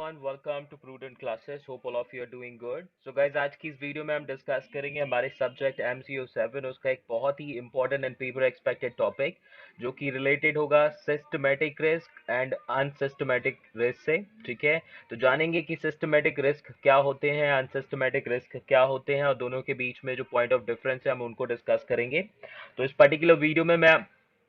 everyone, welcome to Prudent Classes. Hope all of you are doing good. So guys, आज की इस video में हम डिस्कस करेंगे हमारे सब्जेक्ट MCO7 उसका एक बहुत ही important and paper expected topic जो कि रिलेटेड होगा systematic risk and unsystematic risk से। ठीक है, तो जानेंगे कि सिस्टमेटिक रिस्क क्या होते हैं, अनसिस्टमेटिक रिस्क क्या होते हैं और दोनों के बीच में जो पॉइंट ऑफ डिफरेंस है हम उनको डिस्कस करेंगे। तो इस पर्टिकुलर वीडियो में मैं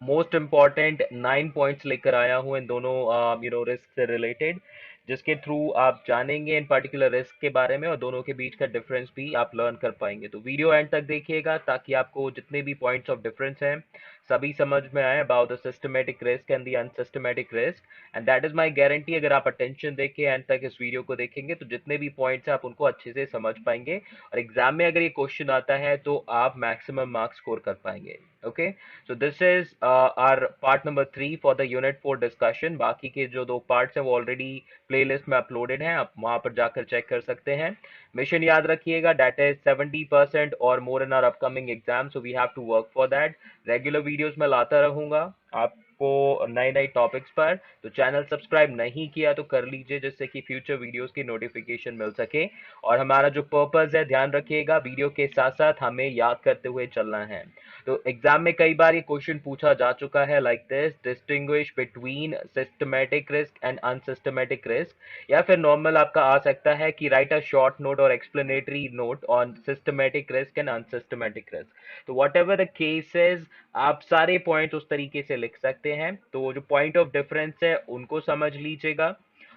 मोस्ट इंपॉर्टेंट 9 पॉइंट्स लेकर आया हूँ इन दोनों रिस्क से रिलेटेड, जिसके थ्रू आप जानेंगे इन पर्टिकुलर रिस्क के बारे में और दोनों के बीच का डिफरेंस भी आप लर्न कर पाएंगे। तो वीडियो एंड तक देखिएगा ताकि आपको जितने भी पॉइंट्स ऑफ डिफरेंस हैं सभी समझ में आए about the systematic risk and the unsystematic risk. And that is my guarantee, अगर आप अटेंशन देके एंड तक इस वीडियो को देखेंगे तो जितने भी पॉइंट्स हैं आप उनको अच्छे से समझ पाएंगे और एग्जाम में अगर ये क्वेश्चन आता है तो आप मैक्सिमम मार्क्स स्कोर कर पाएंगे। Okay, so this is our part number 3 for the unit 4 discussion। बाकी के जो दो पार्ट्स हैं वो ऑलरेडी प्लेलिस्ट में अपलोडेड हैं, आप वहां पर जाकर चेक कर सकते हैं। मिशन याद रखिएगा, that is 70% और more in our upcoming exam, so we have to work for that। Regular videos में लाता रहूंगा आपको नए नए टॉपिक्स पर, तो चैनल सब्सक्राइब नहीं किया तो कर लीजिए जिससे कि फ्यूचर वीडियोस की नोटिफिकेशन मिल सके। और हमारा जो पर्पस है ध्यान रखिएगा, वीडियो के साथ साथ हमें याद करते हुए चलना है। तो एग्जाम में कई बार ये क्वेश्चन पूछा जा चुका है like this, distinguish between systematic risk and unsystematic risk, या फिर नॉर्मल आपका आ सकता है कि राइट अ शॉर्ट नोट और explanatory note on systematic risk and unsystematic risk. तो वट एवर द केसेस, आप सारे पॉइंट उस तरीके से लिख सकते हैं। तो जो पॉइंट ऑफ डिफरेंस है उनको समझ लीजिएगा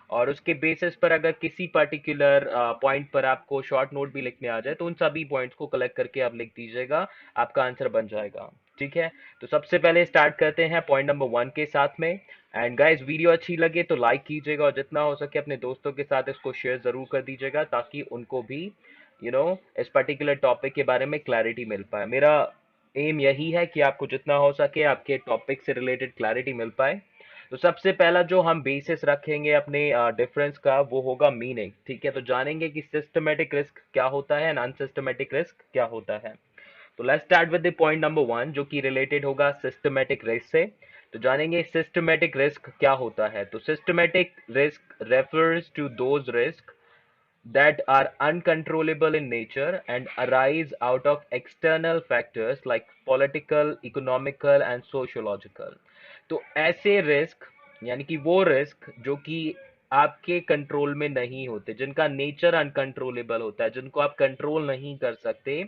और उसके बेसिस पर अगर किसी पर्टिकुलर पॉइंट पर आपको शॉर्ट नोट भी लिखने आ जाए तो उन सभी पॉइंट्स को कलेक्ट करके आप लिख दीजिएगा, आपका आंसर बन जाएगा। ठीक है, तो सबसे पहले स्टार्ट करते हैं पॉइंट नंबर 1 के साथ में। एंड गाइस, वीडियो अच्छी लगे तो लाइक कीजिएगा और जितना हो सके अपने दोस्तों के साथ इसको शेयर जरूर कर दीजिएगा ताकि उनको भी इस पर्टिकुलर टॉपिक के बारे में क्लैरिटी मिल पाए। मेरा एम यही है कि आपको जितना हो सके आपके टॉपिक से रिलेटेड क्लैरिटी मिल पाए। तो सबसे पहला जो हम बेसिस रखेंगे अपने डिफरेंस का वो होगा मीनिंग। ठीक है, तो जानेंगे कि सिस्टमेटिक रिस्क क्या होता है एंड अनसिस्टमेटिक रिस्क क्या होता है। तो let's start with the point number 1 जो कि रिलेटेड होगा सिस्टमेटिक रिस्क से। तो जानेंगे सिस्टमेटिक रिस्क क्या होता है। तो systematic risk refers to those risk that are uncontrollable in nature and arise out of external factors like political, economical and sociological। तो ऐसे रिस्क यानी कि वो रिस्क जो कि आपके कंट्रोल में नहीं होते, जिनका नेचर अनकंट्रोलेबल होता है, जिनको आप कंट्रोल नहीं कर सकते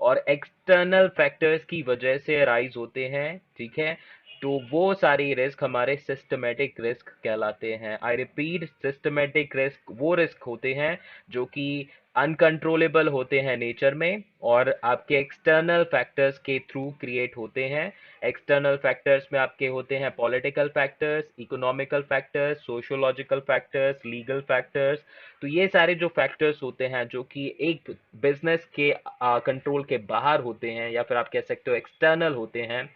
और एक्सटर्नल फैक्टर्स की वजह से राइज होते हैं। ठीक है, तो वो सारी रिस्क हमारे सिस्टमेटिक रिस्क कहलाते हैं। आई रिपीट, सिस्टमेटिक रिस्क वो रिस्क होते हैं जो कि अनकंट्रोलेबल होते हैं नेचर में और आपके एक्सटर्नल फैक्टर्स के थ्रू क्रिएट होते हैं। एक्सटर्नल फैक्टर्स में आपके होते हैं political factors, economical factors, sociological factors, legal factors. तो ये सारे जो फैक्टर्स होते हैं जो कि एक बिजनेस के कंट्रोल के बाहर होते हैं या फिर आप कह सकते हो एक्सटर्नल होते हैं,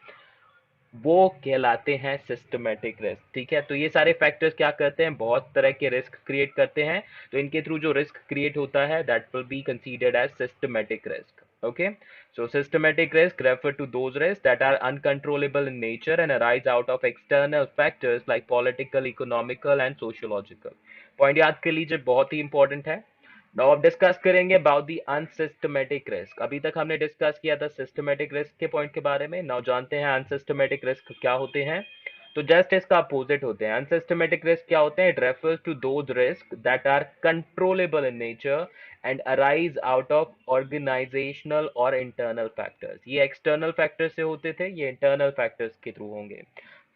वो कहलाते हैं सिस्टमेटिक रिस्क। ठीक है, तो ये सारे फैक्टर्स क्या करते हैं, बहुत तरह के रिस्क क्रिएट करते हैं। तो इनके थ्रू जो रिस्क क्रिएट होता है that will be considered as systematic risk. Okay, so systematic risk refer to those risks that are uncontrollable in nature and arise out of external factors like political, economical and sociological। Point याद कर लीजिए, बहुत ही important है। Now अब discuss करेंगे about the unsystematic risk. अभी तक हमने डिस्कस किया था सिस्टमेटिक रिस्क के पॉइंट के बारे में। नाउ जानते हैं अनसिस्टमेटिक रिस्क क्या होते हैं। तो जस्ट इसका अपोजिट होते हैं। अनसिस्टमेटिक रिस्क क्या होते हैं, it refers to those risk that are controllable in nature and arise out of organisational और इंटरनल फैक्टर्स। ये एक्सटर्नल फैक्टर्स से होते थे, ये इंटरनल फैक्टर्स के थ्रू होंगे।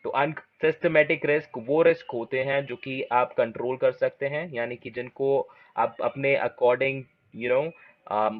तो अनसिस्टमेटिक रिस्क वो रिस्क होते हैं जो कि आप कंट्रोल कर सकते हैं, यानी कि जिनको आप अपने अकॉर्डिंग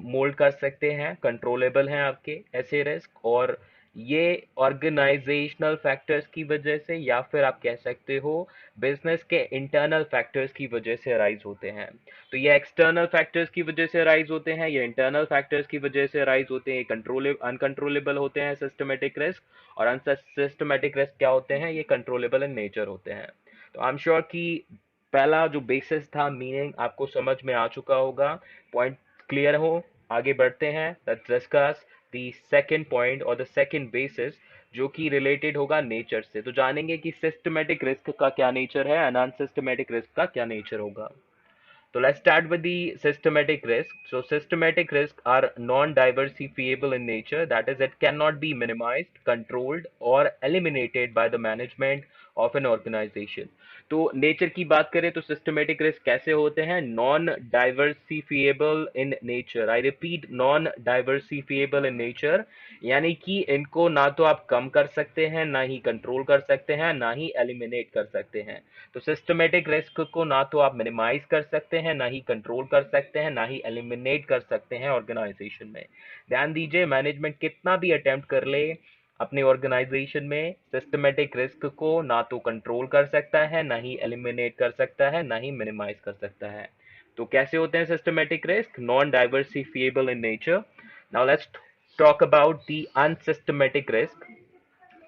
मोल्ड कर सकते हैं, कंट्रोलेबल हैं आपके ऐसे रिस्क। और ये ऑर्गेनाइजेशनल फैक्टर्स की वजह से या फिर आप कह सकते हो बिजनेस के इंटरनल फैक्टर्स की वजह से अराइज होते हैं। तो ये एक्सटर्नल फैक्टर्स की वजह से अराइज होते हैं, ये इंटरनल फैक्टर्स की वजह से अराइज होते हैं, ये अनकंट्रोलेबल होते हैं सिस्टमेटिक रिस्क। और अनसिस्टमेटिक रिस्क क्या होते हैं, ये कंट्रोलेबल इन नेचर होते हैं। तो आई एम श्योर कि पहला जो बेसिस था मीनिंग आपको समझ में आ चुका होगा, पॉइंट क्लियर हो। आगे बढ़ते हैं, let's discuss the second point और द सेकंड बेसिस जो कि रिलेटेड होगा नेचर से। तो जानेंगे कि सिस्टमेटिक रिस्क का क्या नेचर है एंड अनसिस्टमेटिक रिस्क का क्या नेचर होगा। So let's start with the systematic risk. So systematic risks are non-diversifiable in nature. That is, it cannot be minimized, controlled, or eliminated by the management of an organization. तो nature की बात करें तो systematic risk कैसे होते हैं? Non diversifiable in nature. I repeat, non diversifiable in nature, यानी कि इनको ना तो आप कम कर सकते हैं, ना ही कंट्रोल कर सकते हैं, ना ही एलिमिनेट कर सकते हैं। तो सिस्टमेटिक रिस्क को ना तो आप मिनिमाइज कर सकते हैं, ना ही कंट्रोल कर सकते हैं, ना ही एलिमिनेट कर सकते हैं ऑर्गेनाइजेशन में। ध्यान दीजिए, मैनेजमेंट कितना भी अटेम्प्ट कर ले अपने ऑर्गेनाइजेशन में, सिस्टमेटिक रिस्क को ना तो कंट्रोल कर सकता है, ना ही एलिमिनेट कर सकता है, ना ही मिनिमाइज कर सकता है। तो कैसे होते हैं systematic risk? Non diversifiable in nature. Now let's talk about the unsystematic risk.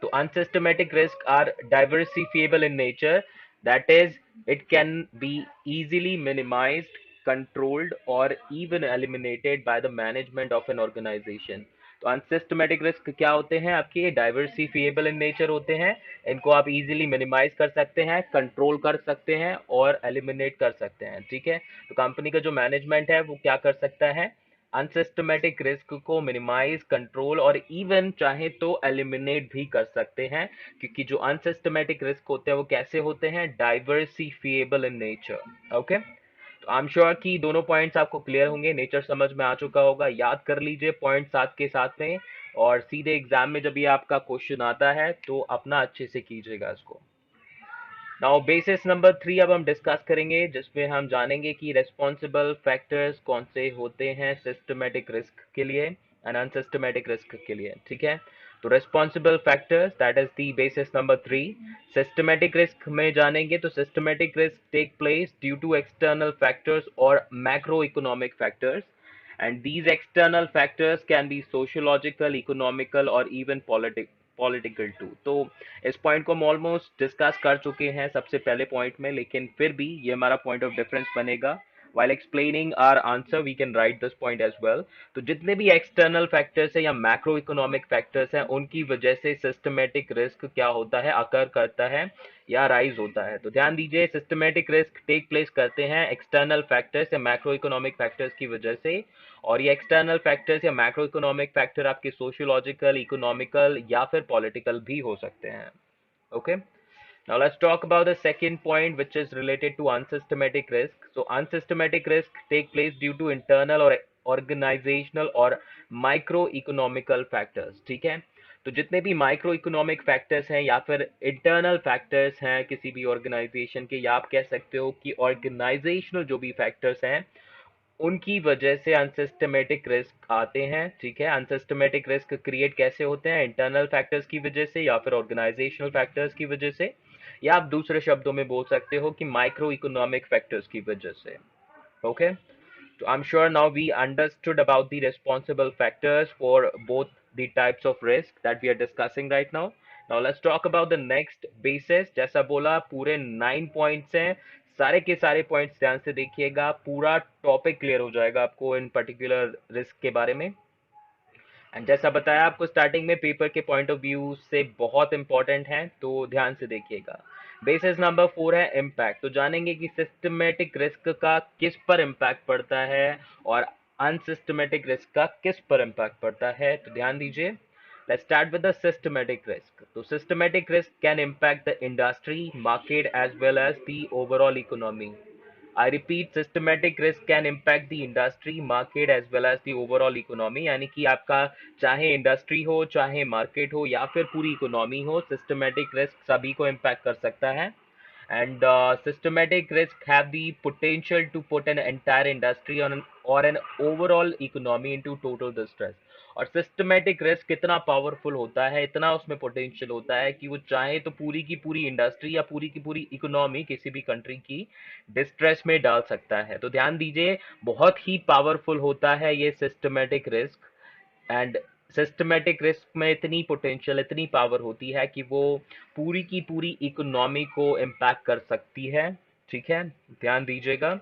So unsystematic risks are diversifiable in nature. That is, it can be easily minimized, controlled, or even eliminated by the management of an organization. तो unsystematic risk क्या होते हैं? आपके डाइवर्सिफिएबल in nature होते हैं। इनको आप easily minimise कर सकते हैं, कंट्रोल कर सकते हैं और एलिमिनेट कर सकते हैं। ठीक है, तो कंपनी का जो मैनेजमेंट है वो क्या कर सकता है? अनसिस्टमेटिक रिस्क को मिनिमाइज, कंट्रोल और इवन चाहे तो एलिमिनेट भी कर सकते हैं, क्योंकि जो अनसिस्टमेटिक रिस्क होते हैं वो कैसे होते हैं? डाइवर्सिफिएबल इन नेचर। ओके, तो आई एम श्योर कि दोनों पॉइंट्स आपको क्लियर होंगे, नेचर समझ में आ चुका होगा। याद कर लीजिए पॉइंट साथ के साथ में, और सीधे एग्जाम में जब ये आपका क्वेश्चन आता है तो अपना अच्छे से कीजिएगा इसको। नाउ बेसिस नंबर 3 अब हम डिस्कस करेंगे, जिसमें हम जानेंगे कि रेस्पॉन्सिबल फैक्टर्स कौन से होते हैं सिस्टमेटिक रिस्क के लिए एंड अनसिस्टमेटिक रिस्क के लिए। ठीक है, तो responsible factors, that is the basis number 3। Systematic risk में जानेंगे तो systematic risk take place due to external factors और macroeconomic factors, and these external factors can be sociological, economical or even political too. तो इस point को हम almost discuss कर चुके हैं सबसे पहले पॉइंट में, लेकिन फिर भी ये हमारा पॉइंट ऑफ डिफरेंस बनेगा। while explaining our answer we can write this point as well। तो जितने भी एक्सटर्नल फैक्टर्स है या मैक्रो इकोनॉमिक फैक्टर्स हैं, उनकी वजह से सिस्टमेटिक रिस्क क्या होता है? अकर करता है या राइज होता है। तो ध्यान दीजिए, सिस्टमेटिक रिस्क टेक प्लेस करते हैं एक्सटर्नल फैक्टर्स या मैक्रो इकोनॉमिक फैक्टर्स की वजह से, और ये एक्सटर्नल फैक्टर्स या मैक्रो इकोनॉमिक फैक्टर आपके सोशियोलॉजिकल, इकोनॉमिकल या फिर पॉलिटिकल भी हो सकते हैं। Okay, now let's talk about the second point, which is related to unsystematic risk। So unsystematic risk take place due to internal or organizational और microeconomical factors। ठीक है, तो जितने भी माइक्रो इकोनॉमिक फैक्टर्स हैं या फिर इंटरनल फैक्टर्स हैं किसी भी ऑर्गेनाइजेशन के, या आप कह सकते हो कि ऑर्गेनाइजेशनल जो भी फैक्टर्स हैं, उनकी वजह से अनसिस्टमेटिक रिस्क आते हैं। ठीक है, अनसिस्टमेटिक रिस्क क्रिएट कैसे होते हैं? इंटरनल फैक्टर्स की वजह से या फिर ऑर्गेनाइजेशनल फैक्टर्स की वजह से, या आप दूसरे शब्दों में बोल सकते हो कि माइक्रो इकोनॉमिक फैक्टर्स की वजह से। Okay, so I'm sure now we understood about the responsible factors for both the types of risk that we are discussing right now। Now let's talk about the next basis। जैसा बोला, पूरे 9 points हैं, सारे के सारे points ध्यान से देखिएगा, पूरा टॉपिक क्लियर हो जाएगा आपको इन पर्टिकुलर रिस्क के बारे में। एंड जैसा बताया आपको स्टार्टिंग में, पेपर के पॉइंट ऑफ व्यू से बहुत इंपॉर्टेंट है, तो ध्यान से देखिएगा। बेसिस नंबर 4 है इम्पैक्ट। तो जानेंगे कि सिस्टमेटिक रिस्क का किस पर इम्पैक्ट पड़ता है और अनसिस्टमेटिक रिस्क का किस पर इम्पैक्ट पड़ता है। तो ध्यान दीजिए, let's start with the systematic risk. तो systematic risk can impact the industry, market as well as the overall economy. I repeat, systematic risk can impact the industry, market as well as the overall economy। यानी कि आपका चाहे industry हो, चाहे market हो या फिर पूरी इकोनॉमी हो, सिस्टमेटिक रिस्क सभी को इम्पैक्ट कर सकता है। And systematic risk have the potential to put an entire industry on or an overall economy into total distress। और सिस्टमेटिक रिस्क कितना पावरफुल होता है, इतना उसमें पोटेंशियल होता है कि वो चाहे तो पूरी की पूरी इंडस्ट्री या पूरी की पूरी इकोनॉमी किसी भी कंट्री की डिस्ट्रेस में डाल सकता है। तो ध्यान दीजिए, बहुत ही पावरफुल होता है ये systematic risk. And systematic risk में इतनी पोटेंशियल, इतनी पावर होती है कि वो पूरी की पूरी इकोनॉमी को इम्पैक्ट कर सकती है। ठीक है, ध्यान दीजिएगा।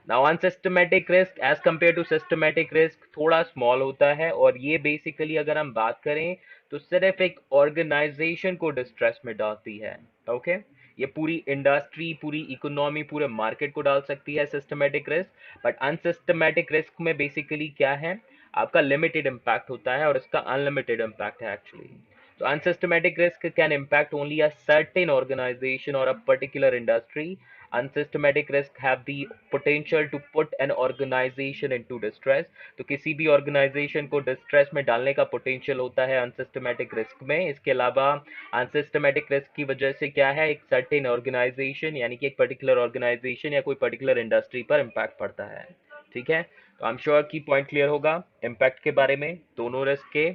Now unsystematic risk as compare to systematic risk थोड़ा स्मॉल होता है, और ये बेसिकली अगर हम बात करें तो सिर्फ एक ऑर्गेनाइजेशन को डिस्ट्रेस में डालती है। ओके, ये पूरी इंडस्ट्री, पूरी इकोनॉमी, पूरे मार्केट को डाल सकती है systematic risk. But unsystematic risk में बेसिकली क्या है, आपका लिमिटेड इम्पैक्ट होता है और इसका अनलिमिटेड इम्पैक्ट है actually. So unsystematic risk can impact only a certain organization or a particular industry. Unsystematic risk have the potential to put an organization into distress. तो किसी भी ऑर्गेनाइजेशन को डिस्ट्रेस में डालने का पोटेंशियल होता है अनसिस्टमेटिक रिस्क में। इसके अलावा अनसिस्टमेटिक रिस्क की वजह से क्या है, एक सर्टेन ऑर्गेनाइजेशन यानी कि एक पर्टिकुलर ऑर्गेनाइजेशन या कोई पर्टिकुलर इंडस्ट्री पर इम्पैक्ट पड़ता है। ठीक है, तो आई एम श्योर की पॉइंट क्लियर होगा इम्पैक्ट के बारे में दोनों रिस्क के।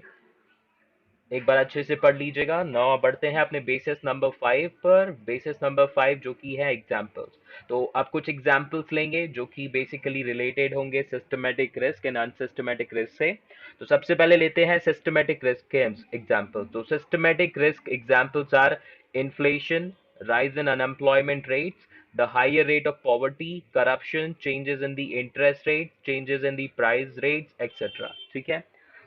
एक बार अच्छे से पढ़ लीजिएगा। नाउ बढ़ते हैं अपने बेसिस नंबर 5 पर। बेसिस नंबर 5 जो कि है एग्जांपल्स। तो आप कुछ एग्जांपल्स लेंगे जो कि बेसिकली रिलेटेड होंगे systematic risk and unsystematic risk से। तो सबसे पहले लेते हैं सिस्टमेटिक रिस्क के एग्जांपल। तो systematic risk examples are inflation, rise in unemployment rates, the higher rate of poverty, corruption, changes in the interest rates, changes in the price rates, etc. ठीक है,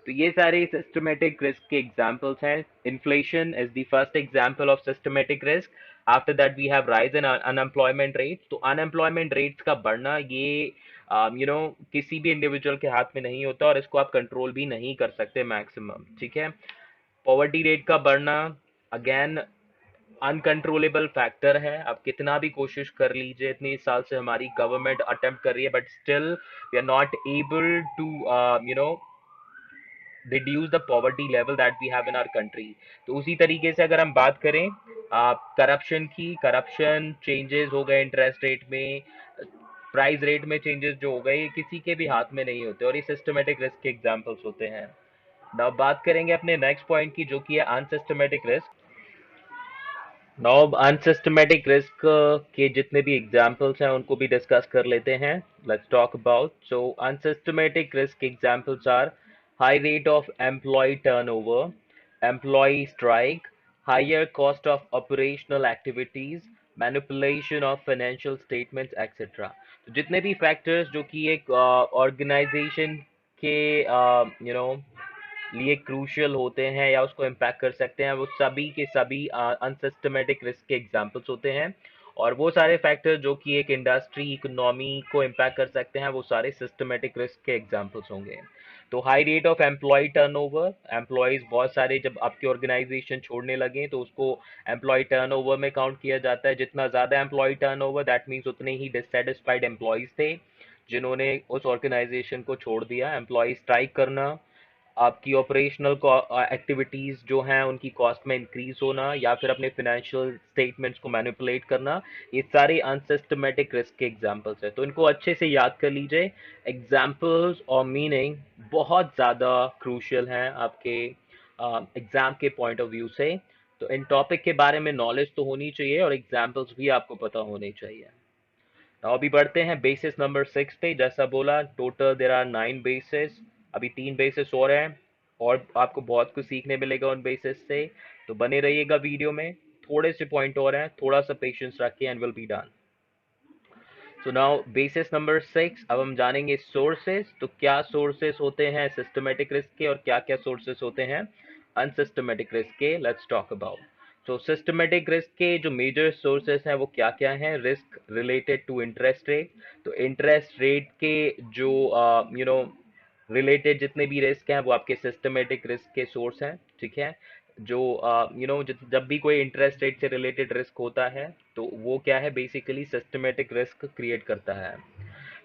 तो ये सारे सिस्टमेटिक रिस्क के examples हैं। Inflation is the first example of systematic risk. After that we have rise in unemployment rates. तो unemployment rates का बढ़ना ये किसी भी इंडिविजुअल के हाथ में नहीं होता और इसको आप कंट्रोल भी नहीं कर सकते मैक्सिमम। ठीक है, पॉवर्टी रेट का बढ़ना अगेन अनकंट्रोलेबल फैक्टर है। आप कितना भी कोशिश कर लीजिए, इतनी साल से हमारी गवर्नमेंट अटेम्प्ट कर रही है but still we are not able to reduce the poverty level that we have in our country. तो उसी तरीके से अगर हम बात करें करप्शन की, करप्शन चेंजेस हो गए इंटरेस्ट रेट में, प्राइस रेट में चेंजेस जो हो गए, ये किसी के भी हाथ में नहीं होते और ये सिस्टमेटिक रिस्क के एग्जांपल्स होते हैं। नाउ बात करेंगे अपने नेक्स्ट पॉइंट की जो कि है अनसिस्टमेटिक रिस्क। नाउ अब अनसिस्टमेटिक रिस्क के जितने भी एग्जांपल्स हैं उनको भी डिस्कस कर लेते हैं। Let's talk about. So unsystematic risk examples are high rate of employee turnover, employee strike, higher cost of operational activities, manipulation of financial statements etcetera. तो जितने भी फैक्टर्स जो कि एक ऑर्गेनाइजेशन के लिए क्रूशियल होते हैं या उसको इम्पैक्ट कर सकते हैं, वो सभी के सभी अनसिस्टमेटिक रिस्क के एग्जांपल्स होते हैं। और वो सारे फैक्टर जो कि एक इंडस्ट्री इकोनॉमी को इम्पैक्ट कर सकते हैं, वो सारे सिस्टमेटिक रिस्क के एग्जांपल्स होंगे। तो high rate of employee turnover, employees बहुत सारे जब आपकी ऑर्गेनाइजेशन छोड़ने लगे तो उसको एम्प्लॉय टर्नओवर में काउंट किया जाता है। जितना ज़्यादा एम्प्लॉय टर्नओवर दैट मीन्स उतने ही डिससेटिस्फाइड एम्प्लॉयज थे जिन्होंने उस ऑर्गेनाइजेशन को छोड़ दिया। एम्प्लॉय स्ट्राइक करना, आपकी ऑपरेशनल एक्टिविटीज़ जो हैं उनकी कॉस्ट में इंक्रीज होना, या फिर अपने फिनेंशियल स्टेटमेंट्स को मैनिपुलेट करना, ये सारे अनसिस्टमेटिक रिस्क के एग्जांपल्स हैं। तो इनको अच्छे से याद कर लीजिए। एग्जांपल्स और मीनिंग बहुत ज़्यादा क्रूशियल हैं आपके एग्जाम के पॉइंट ऑफ व्यू से। तो इन टॉपिक के बारे में नॉलेज तो होनी चाहिए और एग्जाम्पल्स भी आपको पता होने चाहिए। तो अभी बढ़ते हैं बेसिस नंबर 6 पे। जैसा बोला टोटल देर आर 9 बेसिस, अभी 3 बेसिस और हैं और आपको बहुत कुछ सीखने मिलेगा उन बेसिस से। तो बने रहिएगा वीडियो में, थोड़े से पॉइंट और हैं, थोड़ा सा पेशेंस रखिए and will be done. So now basis number 6, अब हम जानेंगे सोर्सेस। तो क्या सोर्सेस होते हैं सिस्टमेटिक रिस्क के और क्या क्या सोर्सेस होते हैं अनसिस्टमेटिक रिस्क के। Let's talk about. तो सिस्टमेटिक रिस्क के जो मेजर सोर्सेस हैं वो क्या क्या हैं। Risk related to interest rate. तो इंटरेस्ट रेट के जो रिलेटेड जितने भी रिस्क हैं वो आपके सिस्टमेटिक रिस्क के सोर्स हैं। ठीक है, जो जब भी कोई इंटरेस्ट रेट से रिलेटेड रिस्क होता है तो वो क्या है, बेसिकली सिस्टमेटिक रिस्क क्रिएट करता है।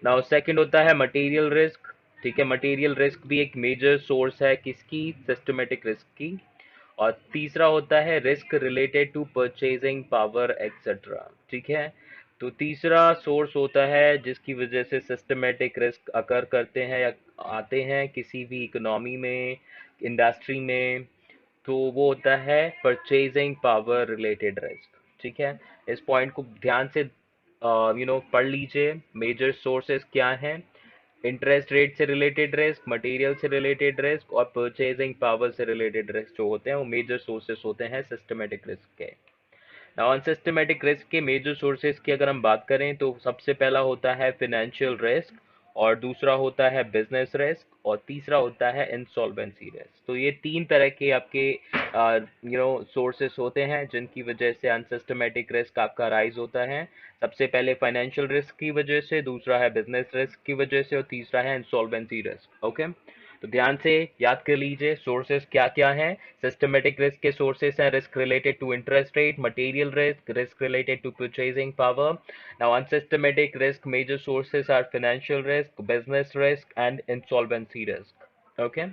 नाउ सेकंड होता है मटेरियल रिस्क। ठीक है, मटेरियल रिस्क भी एक मेजर सोर्स है किसकी, सिस्टमेटिक रिस्क की। और तीसरा होता है risk related to purchasing power etcetera. ठीक है, तो तीसरा सोर्स होता है जिसकी वजह से सिस्टमेटिक रिस्क अकर करते हैं या आते हैं किसी भी इकोनॉमी में, इंडस्ट्री में। तो वो होता है परचेजिंग पावर रिलेटेड रिस्क। ठीक है, इस पॉइंट को ध्यान से पढ़ लीजिए। मेजर सोर्सेस क्या हैं, इंटरेस्ट रेट से रिलेटेड रिस्क, मटेरियल से रिलेटेड रिस्क और परचेजिंग पावर से रिलेटेड रिस्क जो होते हैं वो मेजर सोर्सेस होते हैं सिस्टमेटिक रिस्क के। नाउ सिस्टमेटिक रिस्क के मेजर सोर्सेस की अगर हम बात करें तो सबसे पहला होता है फिनेंशियल रिस्क और दूसरा होता है बिजनेस रिस्क, और तीसरा होता है इंसॉल्वेंसी रिस्क। तो ये तीन तरह के आपके सोर्सेस होते हैं जिनकी वजह से अनसिस्टमेटिक रिस्क आपका राइज होता है। सबसे पहले फाइनेंशियल रिस्क की वजह से, दूसरा है बिजनेस रिस्क की वजह से, और तीसरा है इंसॉल्वेंसी रिस्क। ओके, तो ध्यान से याद कर लीजिए सोर्सेस क्या क्या हैं। सिस्टमेटिक रिस्क के सोर्सेस हैं risk related to interest rate, material risk, risk related to purchasing power. Now, unsystematic risk major sources are financial risk, business risk, and insolvency risk. Okay.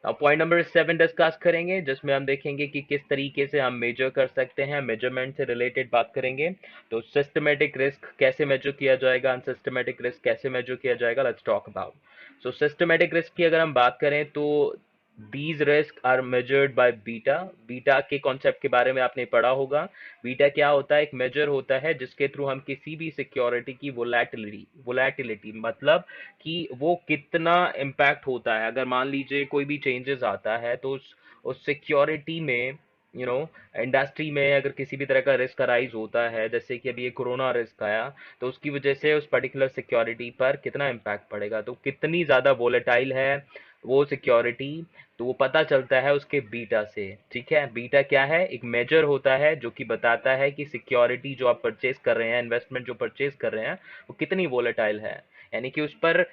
Now, point number 7 discuss करेंगे जिसमें हम देखेंगे कि किस तरीके से हम मेजर कर सकते हैं, मेजरमेंट से रिलेटेड बात करेंगे। तो सिस्टमेटिक रिस्क कैसे मेजर किया जाएगा, अनसिस्टमेटिक रिस्क कैसे मेजर किया जाएगा, let's talk about. So systematic risk की अगर हम बात करें तो these risks are measured by beta. Beta के कॉन्सेप्ट के बारे में आपने पढ़ा होगा। बीटा क्या होता है, एक मेजर होता है जिसके थ्रू हम किसी भी सिक्योरिटी की वोलेटिलिटी मतलब कि वो कितना इम्पैक्ट होता है। अगर मान लीजिए कोई भी चेंजेस आता है तो उस सिक्योरिटी में इंडस्ट्री में अगर किसी भी तरह का रिस्क अराइज होता है, जैसे कि अभी ये कोरोना रिस्क आया, तो उसकी वजह से उस पर्टिकुलर सिक्योरिटी पर कितना इम्पैक्ट पड़ेगा, तो कितनी ज़्यादा वोलेटाइल है वो सिक्योरिटी, तो वो पता चलता है उसके बीटा से। ठीक है, बीटा क्या है, एक मेजर होता है जो कि बताता है कि सिक्योरिटी जो आप परचेज कर रहे हैं, इन्वेस्टमेंट जो परचेज कर रहे हैं, वो कितनी वोलेटाइल है, यानी कि उस पर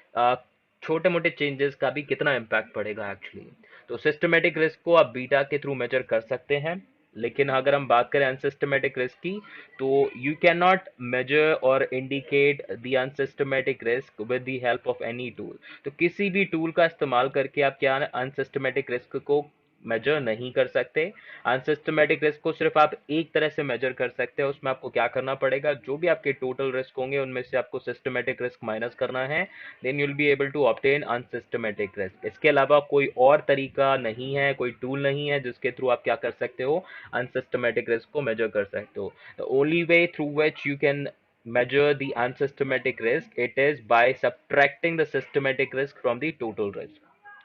छोटे मोटे चेंजेस का भी कितना इम्पैक्ट पड़ेगा एक्चुअली। तो सिस्टमेटिक रिस्क को आप बीटा के थ्रू मेजर कर सकते हैं। लेकिन अगर हम बात करें अनसिस्टमेटिक रिस्क की, तो यू कैन नॉट मेजर और indicate the unsystematic risk with the help of any tool. तो किसी भी टूल का इस्तेमाल करके आप क्या अनसिस्टमेटिक रिस्क को मेजर नहीं कर सकते। अनसिस्टमेटिक रिस्क को सिर्फ आप एक तरह से मेजर कर सकते हैं, उसमें आपको क्या करना पड़ेगा, जो भी आपके टोटल रिस्क होंगे उनमें से आपको सिस्टमेटिक रिस्क माइनस करना है, then you will be able to obtain unsystematic risk. इसके अलावा कोई और तरीका नहीं है, कोई टूल नहीं है जिसके थ्रू आप क्या कर सकते हो, अनसिस्टमेटिक रिस्क को मेजर कर सकते हो। The only way through which you can measure the unsystematic risk, it is by subtracting the systematic risk from the total risk.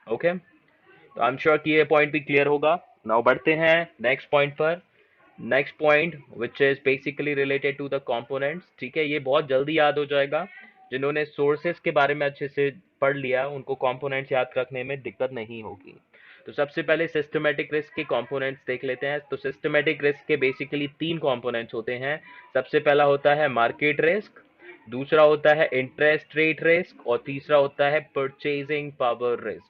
Okay, तो आई एम श्योर कि ये पॉइंट भी क्लियर होगा। Now बढ़ते हैं नेक्स्ट पॉइंट पर। Next point which is basically related to the components. ठीक है, ये बहुत जल्दी याद हो जाएगा। जिन्होंने सोर्सेस के बारे में अच्छे से पढ़ लिया उनको कंपोनेंट्स याद रखने में दिक्कत नहीं होगी। तो सबसे पहले सिस्टमेटिक रिस्क के कंपोनेंट्स देख लेते हैं। तो सिस्टमेटिक रिस्क के बेसिकली तीन कंपोनेंट्स होते हैं। सबसे पहला होता है मार्केट रिस्क, दूसरा होता है इंटरेस्ट रेट रिस्क, और तीसरा होता है purchasing power risk.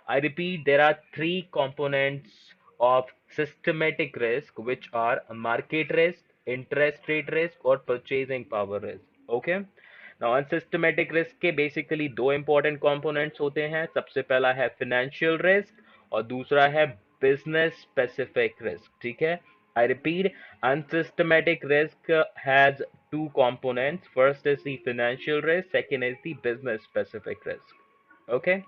I repeat, there are three components of systematic risk, which are market risk, interest rate risk, और purchasing power risk. Okay? Now, unsystematic risk के basically दो important components होते हैं। सबसे पहला है financial risk और दूसरा है business specific risk. ठीक है? I repeat, unsystematic risk has two components. First is the financial risk, second is the business specific risk. Okay?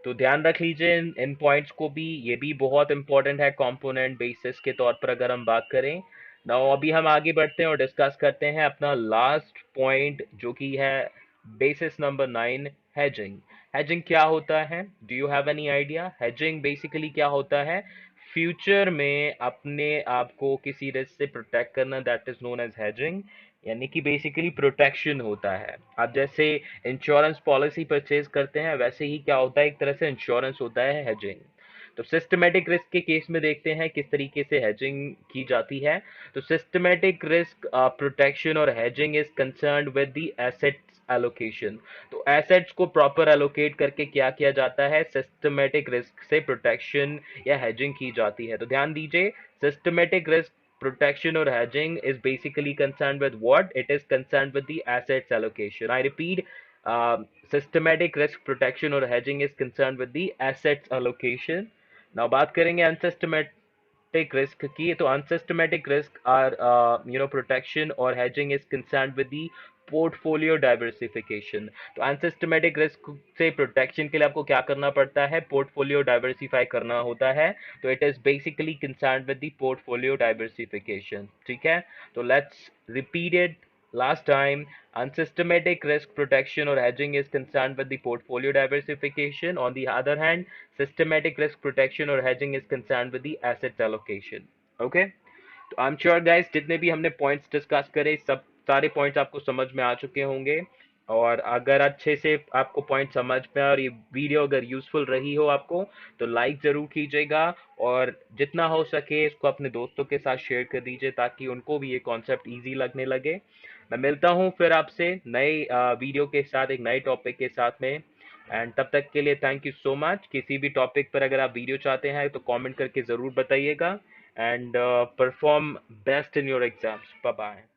तो ध्यान रख लीजिए इन पॉइंट्स को भी, ये भी बहुत इंपॉर्टेंट है कंपोनेंट बेसिस के तौर पर अगर हम बात करें। नाउ अभी हम आगे बढ़ते हैं और डिस्कस करते हैं अपना लास्ट पॉइंट जो कि है बेसिस नंबर 9, हेजिंग। हेजिंग क्या होता है, do you have any idea? Hedging basically क्या होता है, फ्यूचर में अपने आप को किसी रिस्क से प्रोटेक्ट करना, that is known as hedging. यानी कि बेसिकली प्रोटेक्शन होता है। आप जैसे इंश्योरेंस पॉलिसी परचेज करते हैं वैसे ही क्या होता है, एक तरह से इंश्योरेंस होता है हेजिंग। तो सिस्टमेटिक रिस्क के केस में देखते हैं किस तरीके से हेजिंग की जाती है। तो सिस्टमेटिक रिस्क प्रोटेक्शन और hedging is concerned with the assets allocation. तो एसेट्स को प्रॉपर एलोकेट करके क्या किया जाता है, सिस्टमेटिक रिस्क से प्रोटेक्शन या हेजिंग की जाती है। तो ध्यान दीजिए, systematic risk protection or hedging is basically concerned with what? It is concerned with the assets allocation. I repeat, systematic risk protection or hedging is concerned with the assets allocation. Now बात करेंगे unsystematic risk की। तो unsystematic risk are protection or hedging is concerned with the portfolio diversification. तो unsystematic risk से protection के लिए आपको क्या करना पड़ता है, पोर्टफोलियो डाइवर्सिफाई करना होता है। तो it is basically concerned with the portfolio diversification. ठीक है, तो let's repeat it last time. Unsystematic risk protection or hedging is concerned with the portfolio diversification. On the other hand, systematic risk protection or hedging is concerned with the asset allocation. Okay, तो I am sure guys जितने भी हमने points discuss करे सब सारे points आपको समझ में आ चुके होंगे। और अगर अच्छे से आपको पॉइंट समझ में आए और ये वीडियो अगर यूजफुल रही हो आपको, तो लाइक ज़रूर कीजिएगा, और जितना हो सके इसको अपने दोस्तों के साथ शेयर कर दीजिए ताकि उनको भी ये कॉन्सेप्ट इजी लगने लगे। मैं मिलता हूँ फिर आपसे नए वीडियो के साथ, एक नए टॉपिक के साथ में। एंड तब तक के लिए थैंक यू सो मच। किसी भी टॉपिक पर अगर आप वीडियो चाहते हैं तो कमेंट करके ज़रूर बताइएगा। And perform best in your exams. Bye bye.